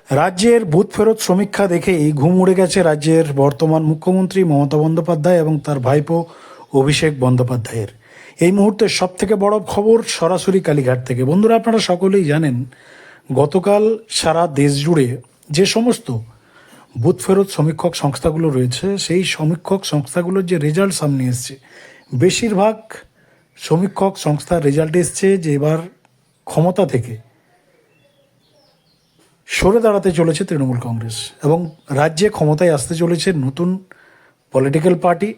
রাজ্যের বুথ ফেরত সমীক্ষা দেখেই ঘুম উড়ে গেছে রাজ্যের বর্তমান মুখ্যমন্ত্রী মমতা বন্দ্যোপাধ্যায় এবং তার ভাইপো অভিষেক বন্দ্যোপাধ্যায়ের। এই মুহূর্তে সব থেকে বড় খবর সরাসরি কালীঘাট থেকে। বন্ধুরা, আপনারা সকলেই জানেন গতকাল সারা দেশ জুড়ে যে সমস্ত বুথ ফেরত সমীক্ষক সংস্থাগুলো রয়েছে সেই সমীক্ষক সংস্থাগুলোর যে রেজাল্ট সামনে এসছে, বেশিরভাগ সমীক্ষক সংস্থার রেজাল্ট এসছে যে এবার ক্ষমতা থেকে সরে দাঁড়াতে চলেছে তৃণমূল কংগ্রেস এবং রাজ্যে ক্ষমতায় আসতে চলেছে নতুন পলিটিক্যাল পার্টি,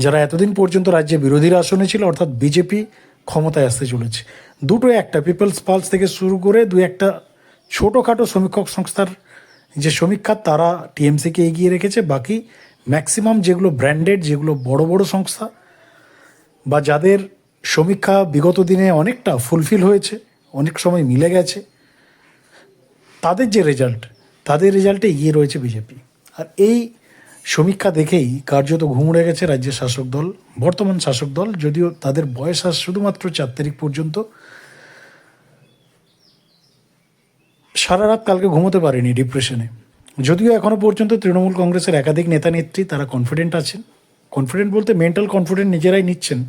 যারা এতদিন পর্যন্ত রাজ্যে বিরোধীর আসনে ছিল, অর্থাৎ বিজেপি ক্ষমতায় আসতে চলেছে। দুটো একটা পিপলস পালস থেকে শুরু করে দু একটা ছোটোখাটো সমীক্ষক সংস্থার যে সমীক্ষা তারা টিএমসিকে এগিয়ে রেখেছে। বাকি ম্যাক্সিমাম যেগুলো ব্র্যান্ডেড, যেগুলো বড় বড় সংস্থা বা যাদের সমীক্ষা বিগত দিনে অনেকটা ফুলফিল হয়েছে, অনেক সময় মিলে গেছে, তাদের যে রেজাল্ট, তাদের রেজাল্টে এগিয়ে রয়েছে বিজেপি। আর এই সমীক্ষা দেখেই কার্যত ঘুম উড়ে গেছে রাজ্যের শাসক দল, বর্তমান শাসক দল। যদিও তাদের বয়স আজ শুধুমাত্র 4 তারিখ পর্যন্ত, সারা রাত কালকে ঘুমোতে পারেনি ডিপ্রেশনে। যদিও এখনও পর্যন্ত তৃণমূল কংগ্রেসের একাধিক নেতা নেত্রী তারা কনফিডেন্ট আছেন। কনফিডেন্ট বলতে মেন্টাল কনফিডেন্ট নিজেরাই নিচ্ছেন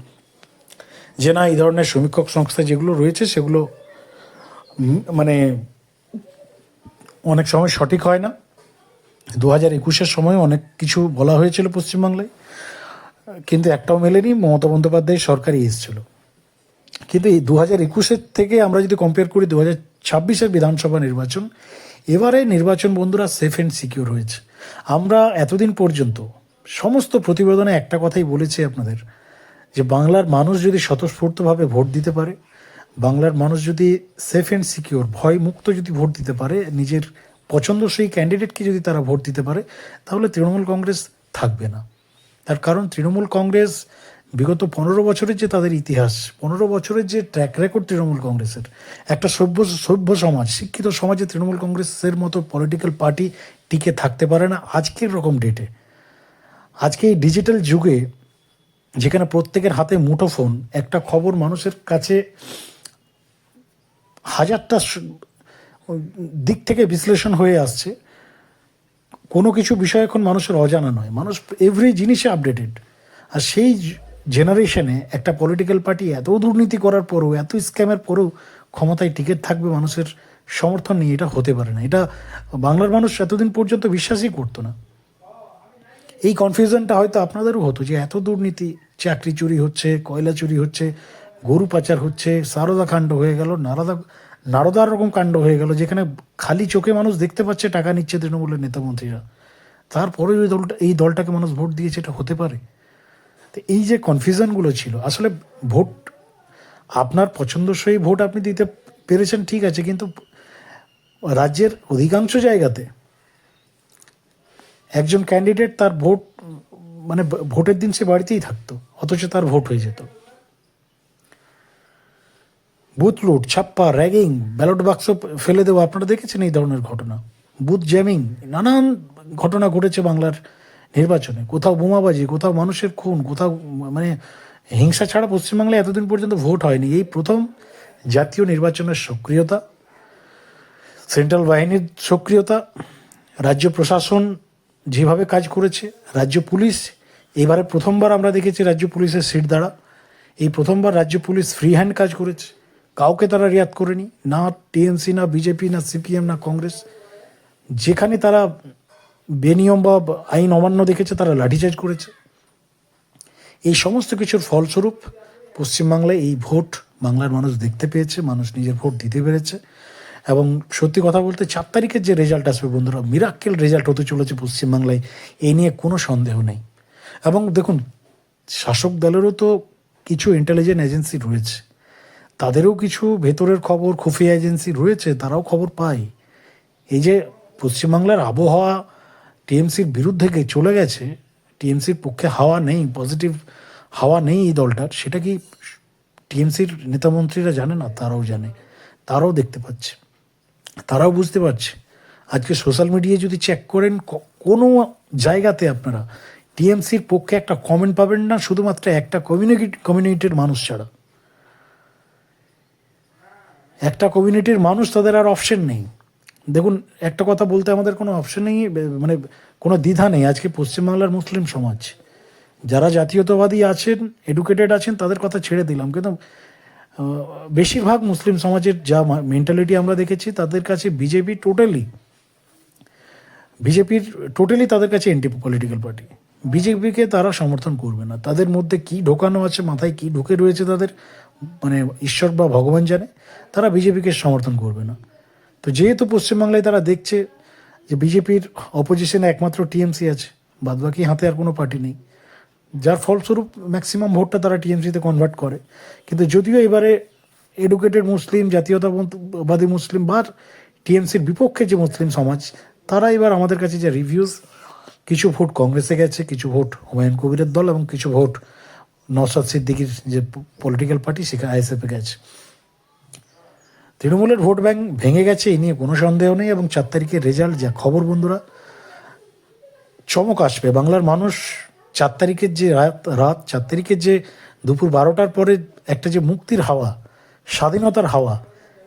যে না, এই ধরনের সমীক্ষক সংস্থা যেগুলো রয়েছে সেগুলো মানে অনেক সময় সঠিক হয় না। 2021-এর সময় অনেক কিছু বলা হয়েছিল পশ্চিমবাংলায়, কিন্তু একটাও মেলেনি। মমতা বন্দ্যোপাধ্যায় সরকারই এসেছিল। কিন্তু এই 2021-এর থেকে আমরা যদি কম্পেয়ার করি 2026-এর বিধানসভা নির্বাচন, এবারে নির্বাচন বন্ধুরা সেফ অ্যান্ড সিকিউর হয়েছে। আমরা এতদিন পর্যন্ত সমস্ত প্রতিবেদনে একটা কথাই বলেছি আপনাদের, যে বাংলার মানুষ যদি স্বতঃস্ফূর্তভাবে ভোট দিতে পারে, বাংলার মানুষ যদি সেফ অ্যান্ড সিকিউর ভয় মুক্ত যদি ভোট দিতে পারে, নিজের পছন্দসই ক্যান্ডিডেটকে যদি তারা ভোট দিতে পারে, তাহলে তৃণমূল কংগ্রেস থাকবে না। তার কারণ তৃণমূল কংগ্রেস বিগত 15 বছরের যে তাদের ইতিহাস, 15 বছরের যে ট্র্যাক রেকর্ড তৃণমূল কংগ্রেসের, একটা সভ্য সমাজ, শিক্ষিত সমাজে তৃণমূল কংগ্রেসের মতো পলিটিক্যাল পার্টি টিকে থাকতে পারে না আজকের রকম ডেটে। আজকে এই ডিজিটাল যুগে যেখানে প্রত্যেকের হাতে মুঠোফোন, একটা খবর মানুষের কাছে হাজারটা দিক থেকে বিশ্লেষণ হয়ে আসছে। কোনো কিছু বিষয় এখন মানুষের অজানা নয়, মানুষ এভরি জিনিসে আপডেটেড। আর সেই জেনারেশনে একটা পলিটিক্যাল পার্টি এত দুর্নীতি করার পরেও, এত স্ক্যামের পরেও ক্ষমতায় টিকে থাকবে মানুষের সমর্থন নিয়ে, এটা হতে পারে না। এটা বাংলার মানুষ এতদিন পর্যন্ত বিশ্বাসই করতো না। এই কনফিউশনটা হয়তো আপনাদেরও হতো যে এত দুর্নীতি, চাকরি চুরি হচ্ছে, কয়লা চুরি হচ্ছে, গরু পাচার হচ্ছে, সারদা কাণ্ড হয়ে গেল, নারদার রকম কাণ্ড হয়ে গেল, যেখানে খালি চোখে মানুষ দেখতে পাচ্ছে টাকা নিচ্ছে তৃণমূলের নেতামন্ত্রীরা, তারপরে এই দলটাকে মানুষ ভোট দিয়েছে, এটা হতে পারে? তো এই যে কনফিউশনগুলো ছিল, আসলে ভোট আপনার পছন্দসই ভোট আপনি দিতে পেরেছেন, ঠিক আছে, কিন্তু রাজ্যের অধিকাংশ জায়গাতে একজন ক্যান্ডিডেট তার ভোট মানে ভোটের দিন সে বাড়িতেই থাকতো, অথচ তার ভোট হয়ে যেত। বুথ লুট, ছাপ্পা, র্যাগিং, ব্যালট বাক্স ফেলে দেওয়া, আপনারা দেখেছেন এই ধরনের ঘটনা, বুথ জ্যামিং, নানান ঘটনা ঘটেছে বাংলার নির্বাচনে। কোথাও বোমাবাজি, কোথাও মানুষের খুন, কোথাও মানে হিংসা ছাড়া পশ্চিমবাংলায় এতদিন পর্যন্ত ভোট হয়নি। এই প্রথম জাতীয় নির্বাচনের সক্রিয়তা, সেন্ট্রাল বাহিনীর সক্রিয়তা, রাজ্য প্রশাসন যেভাবে কাজ করেছে, রাজ্য পুলিশ, এবারে প্রথমবার আমরা দেখেছি রাজ্য পুলিশের সিট দাঁড়া। এই প্রথমবার রাজ্য পুলিশ ফ্রি হ্যান্ড কাজ করেছে, কাউকে তারা রিয়াদ করেনি, না টিএমসি, না বিজেপি, না সিপিএম, না কংগ্রেস। যেখানে তারা বেনিয়ম বা আইন অমান্য দেখেছে তারা লাঠিচার্জ করেছে। এই সমস্ত কিছুর ফলস্বরূপ পশ্চিমবাংলায় এই ভোট বাংলার মানুষ দেখতে পেয়েছে, মানুষ নিজের ভোট দিতে পেরেছে। এবং সত্যি কথা বলতে 4 তারিখের যে রেজাল্ট আসবে বন্ধুরা, মিরাক্কেল রেজাল্ট হতে চলেছে পশ্চিমবাংলায়, এই নিয়ে কোনো সন্দেহ নেই। এবং দেখুন, শাসক দলেরও তো কিছু ইন্টেলিজেন্ট এজেন্সি রয়েছে, তাদেরও কিছু ভেতরের খবর, খুফিয়া এজেন্সি রয়েছে, তারাও খবর পায়। এই যে পশ্চিমবাংলার আবহাওয়া টিএমসির বিরুদ্ধে চলে গেছে, টিএমসির পক্ষে হাওয়া নেই, পজিটিভ হাওয়া নেই এই দলটার, সেটা কি টিএমসির নেতামন্ত্রীরা জানে না? তারাও জানে, তারাও দেখতে পাচ্ছে, তারাও বুঝতে পারছে। আজকে সোশ্যাল মিডিয়ায় যদি চেক করেন, কোনো জায়গাতে আপনারা টিএমসির পক্ষে একটা কমেন্ট পাবেন না, শুধুমাত্র একটা কমিউনিটির মানুষ ছাড়া। একটা কমিউনিটির মানুষ, তাদের আর অপশন নেই দেখুন, একটা কথা বলতে আমাদের কোনো অপশন নেই, মানে কোনো দ্বিধা নেই। আজকে পশ্চিমবাংলার মুসলিম সমাজ যারা জাতীয়তাবাদী আছেন, এডুকেটেড আছেন, তাদের কথা ছেড়ে দিলাম, কিন্তু বেশিরভাগ মুসলিম সমাজের যা মেন্টালিটি আমরা দেখেছি, তাদের কাছে বিজেপির তাদের কাছে এন্টি পলিটিক্যাল পার্টি। বিজেপিকে তারা সমর্থন করবে না। তাদের মধ্যে কি ঢোকানো আছে, মাথায় কি ঢুকে রয়েছে তাদের, মানে ঈশ্বর বা ভগবান জানে, তারা বিজেপিকে সমর্থন করবে না। তো যেহেতু পশ্চিমবাংলায় তারা দেখছে যে বিজেপির অপোজিশনে একমাত্র টিএমসি আছে, বাদবাকি হাতে আর কোনো পার্টি নেই, যার ফলস্বরূপ ম্যাক্সিমাম ভোটটা তারা টিএমসিতে কনভার্ট করে। কিন্তু যদিও এবারে এডুকেটেড মুসলিম, জাতীয়তাবাদী মুসলিম বা টিএমসির বিপক্ষে যে মুসলিম সমাজ, তারা এবার আমাদের কাছে যে রিভিউজ, কিছু ভোট কংগ্রেসে গেছে, কিছু ভোট হুমায়ুন কবিরের দল, এবং কিছু ভোট নওশাদ সিদ্দিকীর যে পলিটিক্যাল পার্টি, সেখানে আইএসএফে গেছে। তৃণমূলের ভোট ব্যাংক ভেঙে গেছে, এই নিয়ে কোনো সন্দেহ নেই। এবং 4 তারিখের রেজাল্ট যা খবর বন্ধুরা, চমক আসবে। বাংলার মানুষ 4 তারিখের যে রাত 4 তারিখের যে দুপুর 12টার পরে একটা যে মুক্তির হাওয়া, স্বাধীনতার হাওয়া,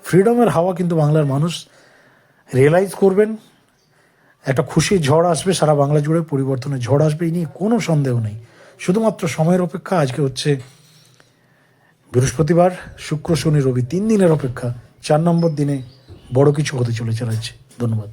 ফ্রিডমের হাওয়া কিন্তু বাংলার মানুষ রিয়েলাইজ করবেন। একটা খুশির ঝড় আসবে, সারা বাংলা জুড়ে পরিবর্তনের ঝড় আসবে, এই নিয়ে কোনো সন্দেহ নেই। শুধুমাত্র সময়ের অপেক্ষা। আজকে হচ্ছে বৃহস্পতিবার, শুক্র, শনি, রবি, 3 দিনের অপেক্ষা। 4 নম্বর দিনে বড় কিছু হতে চলেছে রাজ্যে। ধন্যবাদ।